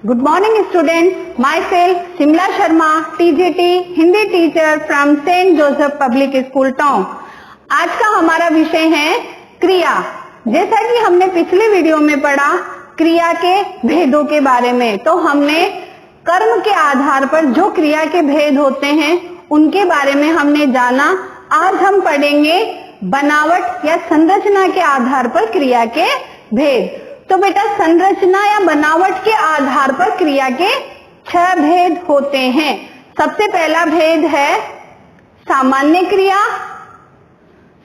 Good morning students, myself Simla Sharma, TGT Hindi teacher from saint Joseph public school town. आज का हमारा विषय है क्रिया। जैसा कि हमने पिछले वीडियो में पढ़ा क्रिया के भेदों के बारे में, तो हमने कर्म के आधार पर जो क्रिया के भेद होते हैं उनके बारे में हमने जाना। आज हम पढ़ेंगे बनावट या संरचना के आधार पर क्रिया के भेद। तो बेटा संरचना या बनावट के आधार पर क्रिया के 6 भेद होते हैं। सबसे पहला भेद है सामान्य क्रिया,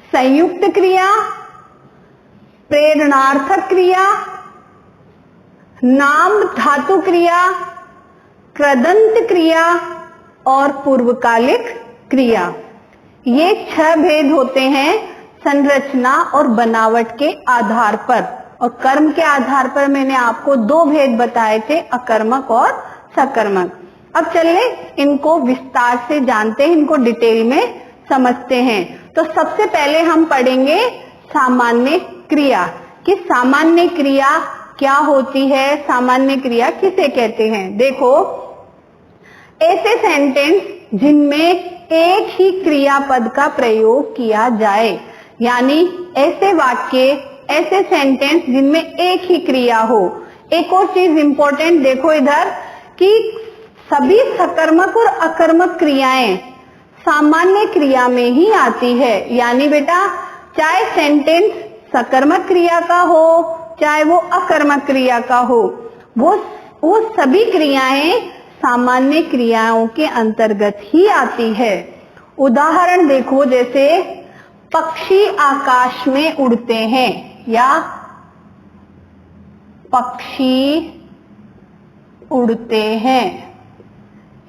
संयुक्त क्रिया, प्रेरणार्थक क्रिया, नाम धातु क्रिया, कृदंत क्रिया और पूर्वकालिक क्रिया। ये 6 भेद होते हैं संरचना और बनावट के आधार पर। और कर्म के आधार पर मैंने आपको 2 भेद बताए थे, अकर्मक और सकर्मक। अब चलिए इनको विस्तार से जानते हैं, इनको डिटेल में समझते हैं। तो सबसे पहले हम पढ़ेंगे सामान्य क्रिया कि सामान्य क्रिया क्या होती है, सामान्य क्रिया किसे कहते हैं। देखो, ऐसे सेंटेंस जिनमें एक ही क्रियापद का प्रयोग किया जाए, यानी ऐसे वाक्य, ऐसे सेंटेंस जिनमें एक ही क्रिया हो। एक और चीज इंपॉर्टेंट देखो इधर कि सभी सकर्मक और अकर्मक क्रियाएं सामान्य क्रिया में ही आती है। यानी बेटा चाहे सेंटेंस सकर्मक क्रिया का हो चाहे वो अकर्मक क्रिया का हो, वो सभी क्रियाएं सामान्य क्रियाओं के अंतर्गत ही आती है। उदाहरण देखो, जैसे पक्षी आकाश में उड़ते हैं या पक्षी उड़ते हैं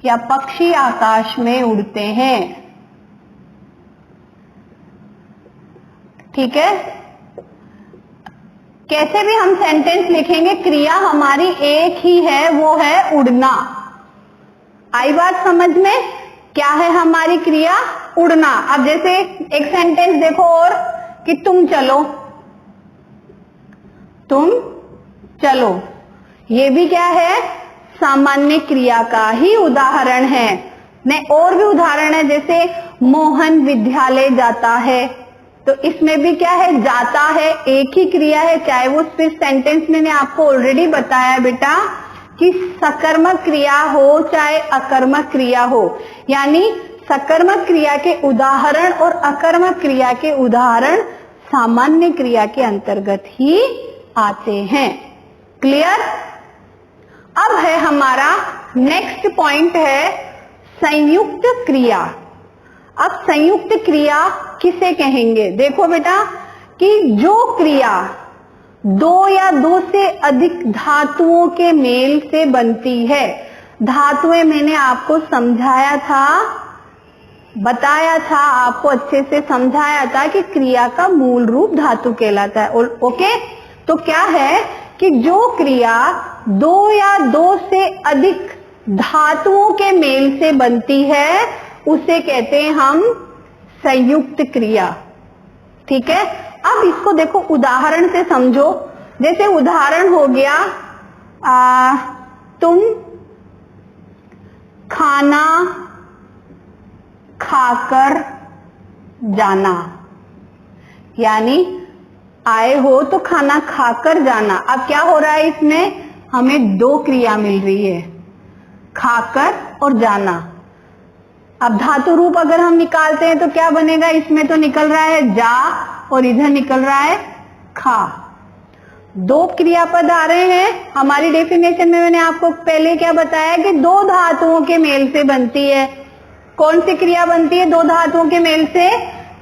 या पक्षी आकाश में उड़ते हैं। ठीक है, कैसे भी हम सेंटेंस लिखेंगे क्रिया हमारी एक ही है, वो है उड़ना। आई बात समझ में? क्या है हमारी क्रिया? उड़ना। अब जैसे एक सेंटेंस देखो और कि तुम चलो, तुम चलो, ये भी क्या है? सामान्य क्रिया का ही उदाहरण है। नहीं, और भी उदाहरण है, जैसे मोहन विद्यालय जाता है, तो इसमें भी क्या है? जाता है, एक ही क्रिया है। चाहे वो सिर्फ सेंटेंस मैंने आपको ऑलरेडी बताया बेटा कि सकर्मक क्रिया हो चाहे अकर्मक क्रिया हो, यानी सकर्मक क्रिया के उदाहरण और अकर्मक क्रिया के उदाहरण सामान्य क्रिया के अंतर्गत ही आते हैं। क्लियर? अब है हमारा नेक्स्ट पॉइंट है संयुक्त क्रिया। अब संयुक्त क्रिया किसे कहेंगे? देखो बेटा कि जो क्रिया 2 या 2 से अधिक धातुओं के मेल से बनती है। धातुएं मैंने आपको समझाया था, बताया था, आपको अच्छे से समझाया था कि क्रिया का मूल रूप धातु कहलाता है। ओके, तो क्या है कि जो क्रिया 2 या 2 से अधिक धातुओं के मेल से बनती है उसे कहते हैं हम संयुक्त क्रिया। ठीक है, अब इसको देखो उदाहरण से समझो। जैसे उदाहरण हो गया तुम खाना खाकर जाना, यानी आए हो तो खाना खाकर जाना। अब क्या हो रहा है? इसमें हमें 2 क्रिया मिल रही है, खाकर और जाना। अब धातु रूप अगर हम निकालते हैं तो क्या बनेगा? इसमें तो निकल रहा है जा और इधर निकल रहा है खा। 2 क्रियापद आ रहे हैं। हमारी डेफिनेशन में मैंने आपको पहले क्या बताया कि 2 धातुओं के मेल से बनती है। कौन सी क्रिया बनती है 2 धातुओं के मेल से?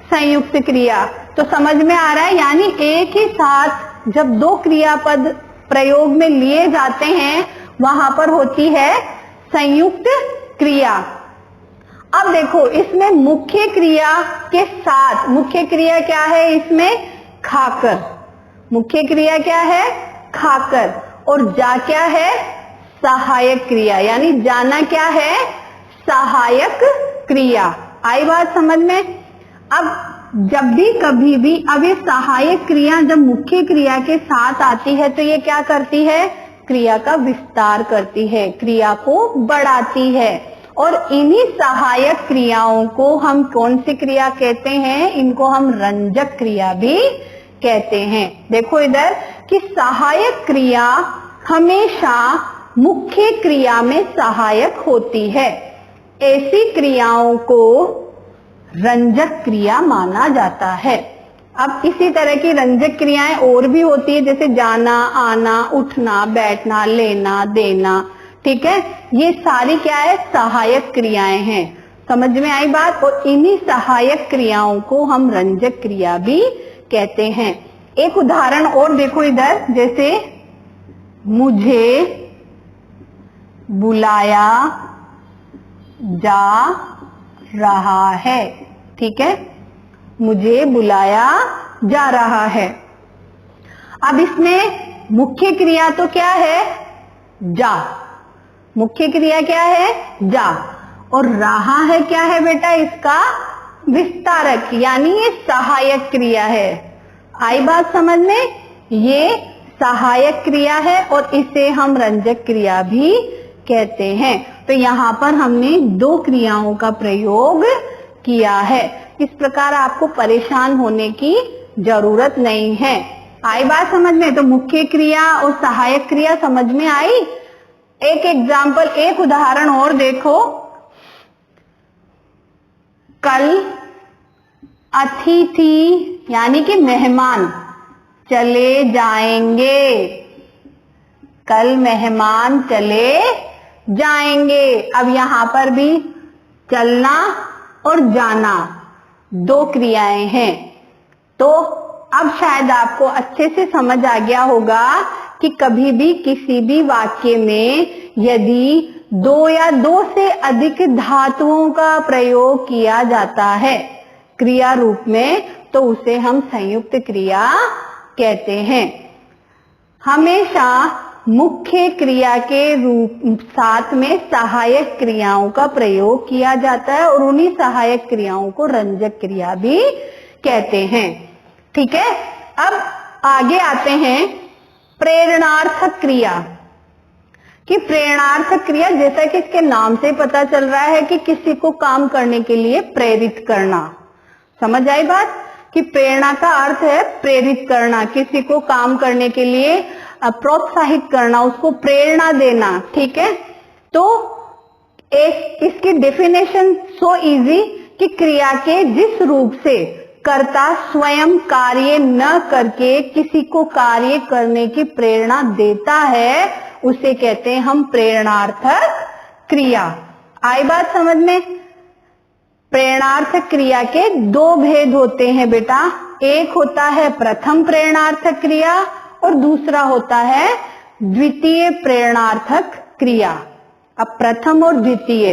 संयुक्त क्रिया। तो समझ में आ रहा है, यानी एक ही साथ जब 2 क्रियापद प्रयोग में लिए जाते हैं वहां पर होती है संयुक्त क्रिया। अब देखो इसमें मुख्य क्रिया के साथ, मुख्य क्रिया क्या है इसमें? खाकर। मुख्य क्रिया क्या है? खाकर। और जा क्या है? सहायक क्रिया, यानी जाना क्या है? सहायक क्रिया। आई बात समझ में? अब जब भी कभी भी अब ये सहायक क्रिया जब मुख्य क्रिया के साथ आती है तो ये क्या करती है? क्रिया का विस्तार करती है, क्रिया को बढ़ाती है। और इन्हीं सहायक क्रियाओं को हम कौन सी क्रिया कहते हैं? इनको हम रंजक क्रिया भी कहते हैं। देखो इधर कि सहायक क्रिया हमेशा मुख्य क्रिया में सहायक होती है, ऐसी क्रियाओं को रंजक क्रिया माना जाता है। अब इसी तरह की रंजक क्रियाएं और भी होती है, जैसे जाना, आना, उठना, बैठना, लेना, देना, ठीक है, ये सारी क्या है? सहायक क्रियाएं हैं। समझ में आई बात? और इन्हीं सहायक क्रियाओं को हम रंजक क्रिया भी कहते हैं। एक उदाहरण और देखो इधर, जैसे मुझे बुलाया जा रहा है, ठीक है, मुझे बुलाया जा रहा है। अब इसमें मुख्य क्रिया तो क्या है? जा। मुख्य क्रिया क्या है? जा। और रहा है क्या है बेटा? इसका विस्तारक, यानी ये सहायक क्रिया है। आई बात समझ में? ये सहायक क्रिया है और इसे हम रंजक क्रिया भी कहते हैं। तो यहाँ पर हमने दो क्रियाओं का प्रयोग किया है। इस प्रकार आपको परेशान होने की जरूरत नहीं है। आई बात समझ में? तो मुख्य क्रिया और सहायक क्रिया समझ में आई। एक एग्जाम्पल, एक उदाहरण और देखो, कल अतिथि यानी कि मेहमान चले जाएंगे, कल मेहमान चले जाएंगे। अब यहां पर भी चलना और जाना दो क्रियाएं हैं। तो अब शायद आपको अच्छे से समझ आ गया होगा कि कभी भी किसी भी वाक्य में यदि दो या दो से अधिक धातुओं का प्रयोग किया जाता है क्रिया रूप में, तो उसे हम संयुक्त क्रिया कहते हैं। हमेशा मुख्य क्रिया के रूप साथ में सहायक क्रियाओं का प्रयोग किया जाता है और उन्हीं सहायक क्रियाओं को रंजक क्रिया भी कहते हैं। ठीक है, अब आगे आते हैं प्रेरणार्थक क्रिया। कि प्रेरणार्थक क्रिया, जैसा कि इसके नाम से पता चल रहा है कि किसी को काम करने के लिए प्रेरित करना। समझ आई बात? कि प्रेरणा का अर्थ है प्रेरित करना, किसी को काम करने के लिए प्रोत्साहित करना, उसको प्रेरणा देना। ठीक है, तो एक इसकी डेफिनेशन सो इजी कि क्रिया के जिस रूप से कर्ता स्वयं कार्य न करके किसी को कार्य करने की प्रेरणा देता है, उसे कहते हैं हम प्रेरणार्थक क्रिया। आई बात समझ में? प्रेरणार्थक क्रिया के दो भेद होते हैं बेटा, एक होता है प्रथम प्रेरणार्थक क्रिया और दूसरा होता है द्वितीय प्रेरणार्थक क्रिया। अब प्रथम और द्वितीय,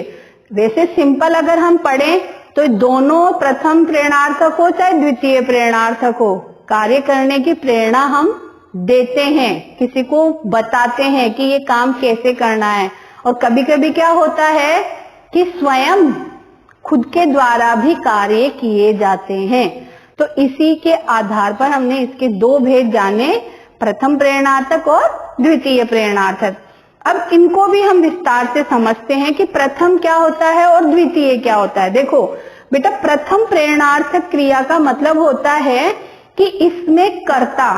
वैसे सिंपल अगर हम पढ़ें तो दोनों प्रथम प्रेरणार्थक हो चाहे द्वितीय प्रेरणार्थक हो, कार्य करने की प्रेरणा हम देते हैं, किसी को बताते हैं कि ये काम कैसे करना है। और कभी कभी क्या होता है कि स्वयं खुद के द्वारा भी कार्य किए जाते हैं। तो इसी के आधार पर हमने इसके दो भेद जाने, प्रथम प्रेरणार्थक और द्वितीय प्रेरणार्थक। अब इनको भी हम विस्तार से समझते हैं कि प्रथम क्या होता है और द्वितीय क्या होता है। देखो बेटा, प्रथम प्रेरणार्थक क्रिया का मतलब होता है कि इसमें कर्ता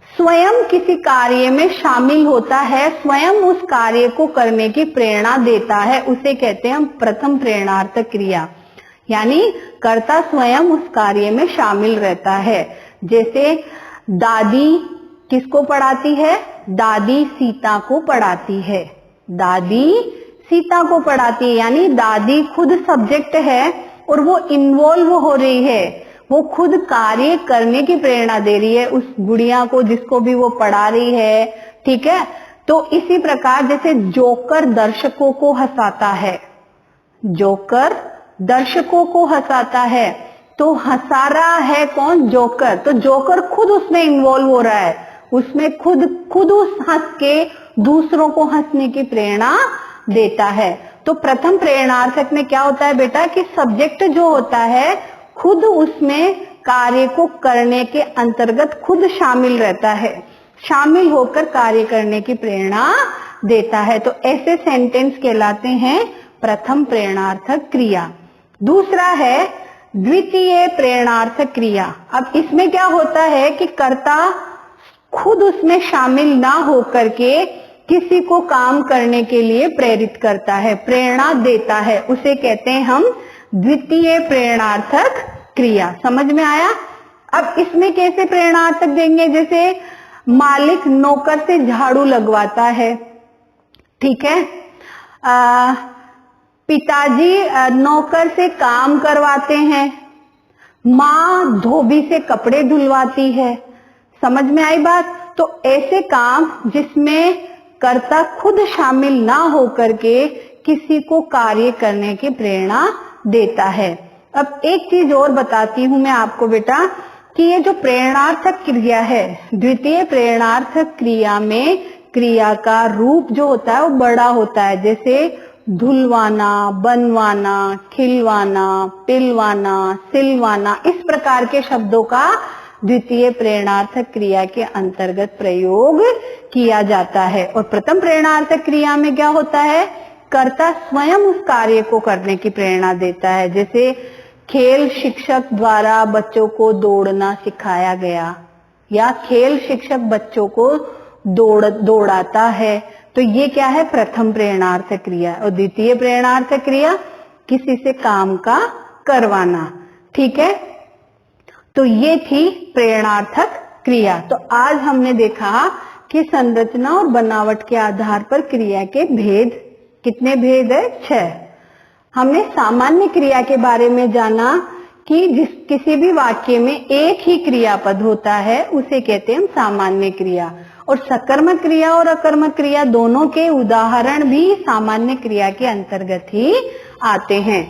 स्वयं किसी कार्य में शामिल होता है, स्वयं उस कार्य को करने की प्रेरणा देता है, उसे कहते हैं हम प्रथम प्रेरणार्थक क्रिया। यानी कर्ता स्वयं उस कार्य में शामिल रहता है। जैसे दादी किसको पढ़ाती है? दादी सीता को पढ़ाती है, दादी सीता को पढ़ाती है, यानी दादी खुद सब्जेक्ट है और वो इन्वॉल्व हो रही है, वो खुद कार्य करने की प्रेरणा दे रही है उस गुड़िया को जिसको भी वो पढ़ा रही है। ठीक है, तो इसी प्रकार जैसे जोकर दर्शकों को हंसाता है, जोकर दर्शकों को हंसाता है, तो हंसा रहा है कौन? जोकर। तो जोकर खुद उसमें इन्वॉल्व हो रहा है, उसमें खुद उस हंस के दूसरों को हंसने की प्रेरणा देता है। तो प्रथम प्रेरणार्थक में क्या होता है बेटा कि सब्जेक्ट जो होता है खुद उसमें कार्य को करने के अंतर्गत खुद शामिल रहता है, शामिल होकर कार्य करने की प्रेरणा देता है। तो ऐसे सेंटेंस कहलाते हैं प्रथम प्रेरणार्थक क्रिया। दूसरा है द्वितीय प्रेरणार्थक क्रिया। अब इसमें क्या होता है कि कर्ता खुद उसमें शामिल ना होकर के किसी को काम करने के लिए प्रेरित करता है, प्रेरणा देता है, उसे कहते हैं हम द्वितीय प्रेरणार्थक क्रिया। समझ में आया? अब इसमें कैसे प्रेरणार्थक देंगे? जैसे मालिक नौकर से झाड़ू लगवाता है, ठीक है, पिताजी नौकर से काम करवाते हैं, माँ धोबी से कपड़े धुलवाती है। समझ में आई बात? तो ऐसे काम जिसमें कर्ता खुद शामिल ना होकर के किसी को कार्य करने की प्रेरणा देता है। अब एक चीज और बताती हूं मैं आपको बेटा कि ये जो प्रेरणार्थक क्रिया है, द्वितीय प्रेरणार्थक क्रिया में क्रिया का रूप जो होता है वो बड़ा होता है। जैसे धुलवाना, बनवाना, खिलवाना, पिलवाना, सिलवाना, इस प्रकार के शब्दों का द्वितीय प्रेरणार्थक क्रिया के अंतर्गत प्रयोग किया जाता है। और प्रथम प्रेरणार्थक क्रिया में क्या होता है? कर्ता स्वयं उस कार्य को करने की प्रेरणा देता है। जैसे खेल शिक्षक द्वारा बच्चों को दौड़ना सिखाया गया, या खेल शिक्षक बच्चों को दौड़ाता है, तो ये क्या है? प्रथम प्रेरणार्थक क्रिया। और द्वितीय प्रेरणार्थक क्रिया किसी से काम का करवाना, ठीक है। तो ये थी प्रेरणार्थक क्रिया। तो आज हमने देखा कि संरचना और बनावट के आधार पर क्रिया के भेद, कितने भेद है? 6। हमने सामान्य क्रिया के बारे में जाना कि किसी भी वाक्य में एक ही क्रियापद होता है, उसे कहते हैं हम सामान्य क्रिया। और सकर्मक क्रिया और अकर्मक क्रिया दोनों के उदाहरण भी सामान्य क्रिया के अंतर्गत ही आते हैं।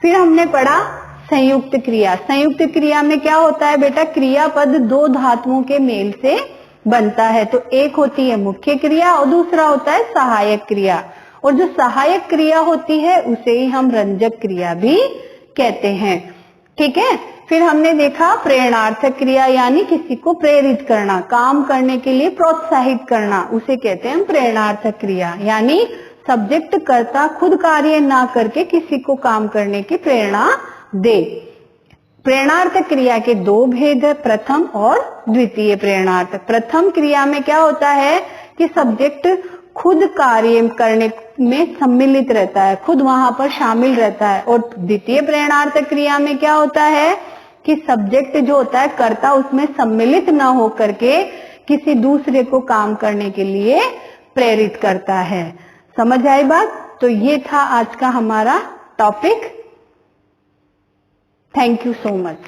फिर हमने पढ़ा संयुक्त क्रिया। संयुक्त क्रिया में क्या होता है बेटा? क्रियापद दो धातुओं के मेल से बनता है। तो एक होती है मुख्य क्रिया और दूसरा होता है सहायक क्रिया। और जो सहायक क्रिया होती है उसे ही हम रंजक क्रिया भी कहते हैं, ठीक है। फिर हमने देखा प्रेरणार्थक क्रिया, यानी किसी को प्रेरित करना, काम करने के लिए प्रोत्साहित करना, उसे कहते हैं हम प्रेरणार्थक क्रिया। यानी सब्जेक्ट कर्ता खुद कार्य ना करके किसी को काम करने की प्रेरणा दे। प्रेरणार्थक क्रिया के दो भेद है, प्रथम और द्वितीय प्रेरणार्थक। प्रथम क्रिया में क्या होता है कि सब्जेक्ट खुद कार्य करने में सम्मिलित रहता है, खुद वहां पर शामिल रहता है। और द्वितीय प्रेरणार्थक क्रिया में क्या होता है कि सब्जेक्ट जो होता है कर्ता उसमें सम्मिलित ना हो करके किसी दूसरे को काम करने के लिए प्रेरित करता है। समझ आई बात? तो ये था आज का हमारा topic. Thank you so much.